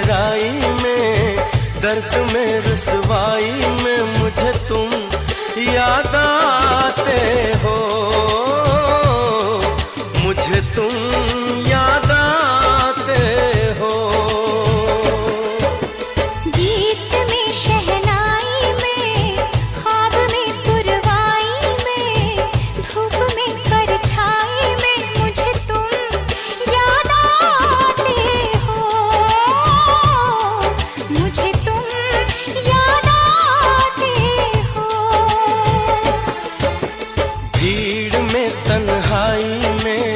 गहराई में, दर्द में रुसवाई में मुझे तुम याद आते हो, मुझे तुम याद आते हो। गीत में शहनाई में, ख्वाब में पुरवाई में, धूप में परछाई में मुझे तुम याद आते हो, मुझे तुम याद आते हो। भीड़ में तन्हाई में,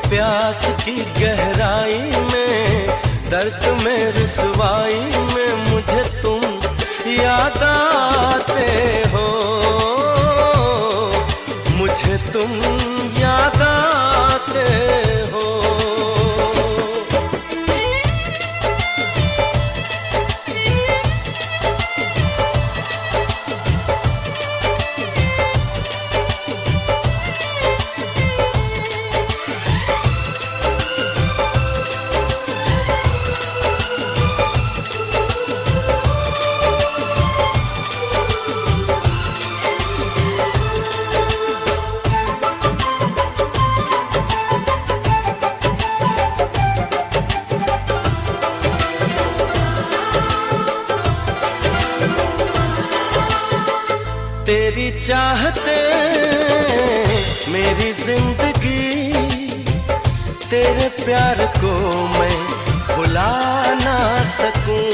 प्यास की गहराई में, दर्द में रुसवाई में मुझे तुम याद आते हो, मुझे तुम याद आते हो। तेरी चाहते मेरी जिंदगी, तेरे प्यार को मैं भुला ना सकूं।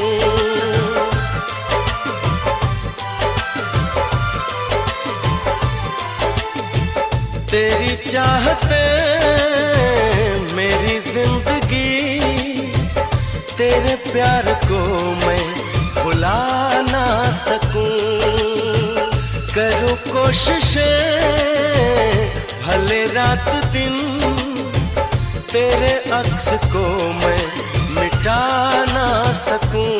तेरी चाहते मेरी जिंदगी, तेरे प्यार को मैं भुला ना सकूं। करूं कोशिशें भले रात दिन, तेरे अक्स को मैं मिटा ना सकूं।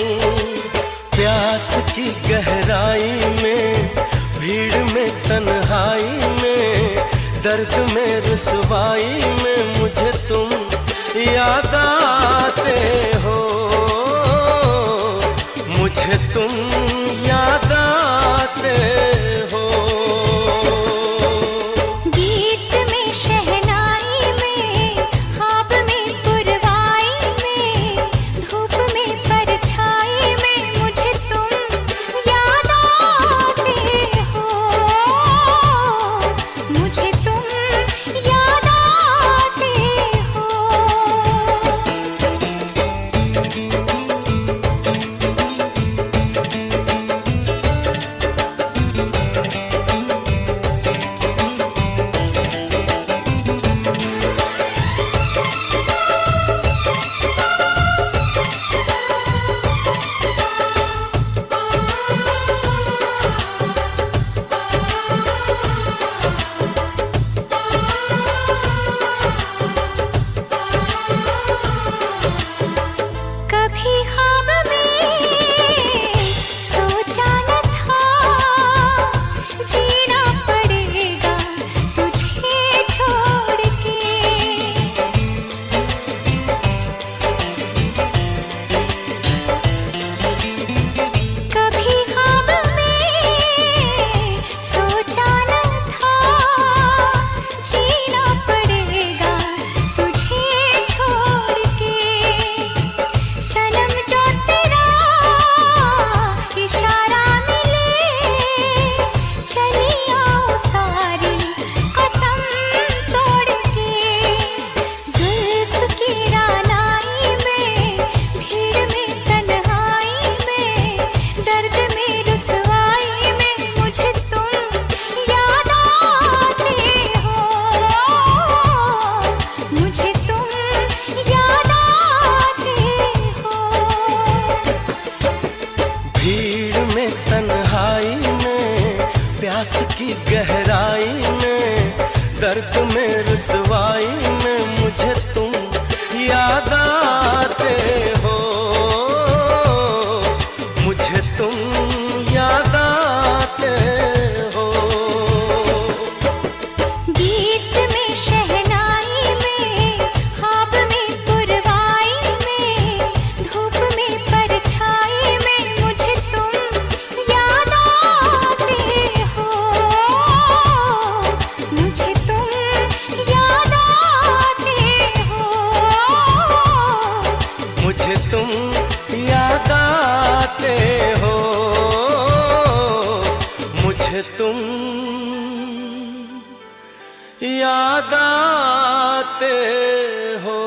प्यास की गहराई में, भीड़ में तन्हाई में, दर्द में रुसवाई में मुझे तुम याद आते हो, मुझे तुम याद आते हो। गीत में शहनाई में, ख्वाब में पुरवाई में, धूप में परछाई में मुझे तुम याद आते हो, मुझे तुम याद आते हो। कभी ख्वाब में सोचा न था, जीना पड़ेगा तुझे छोड़ के। कभी ख्वाब में सोचा न था, जीना पड़ेगा तुझे छोड़ के। सनम जो तेरा इशारा मिले, चली आओ सारी कसम तोड़ के। जुल्फ की रानाई में, भीड़ में तन्हाई में, दर्द में रुसवाई में मुझे तुम याद आते हो, मुझे तुम याद आते हो। भीड़ में तन्हाई में, प्यास की गहराई में, दर्द में रुसवाई में मुझे तुम याद आते हो, मुझे तुम याद आते हो। गीत में शहनाई में, ख्वाब में पुरवाई में, धूप में पर याद आते हो।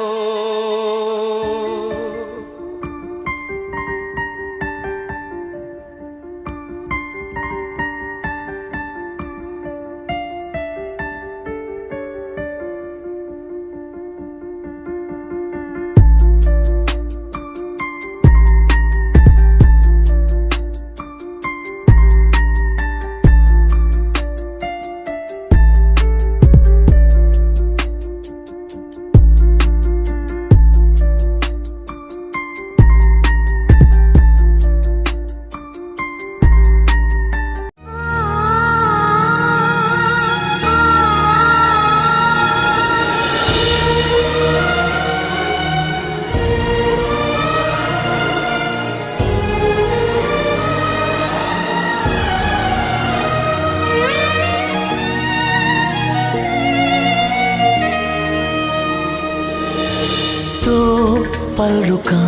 तो पल रुका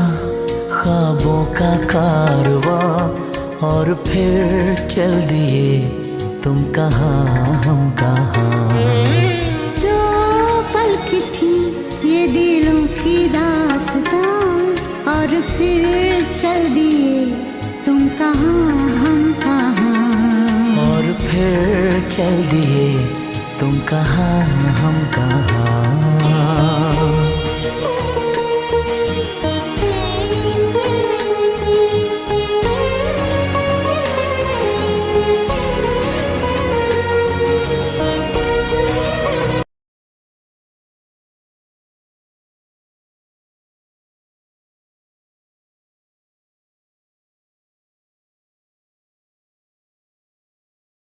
ख्वाबों का कारवां और फिर चल दिए तुम कहाँ हम कहाँ। दो पल की थी ये दिलों की दास्तां और फिर चल दिए तुम कहाँ हम कहाँ। और फिर चल दिए तुम कहाँ हम कहाँ।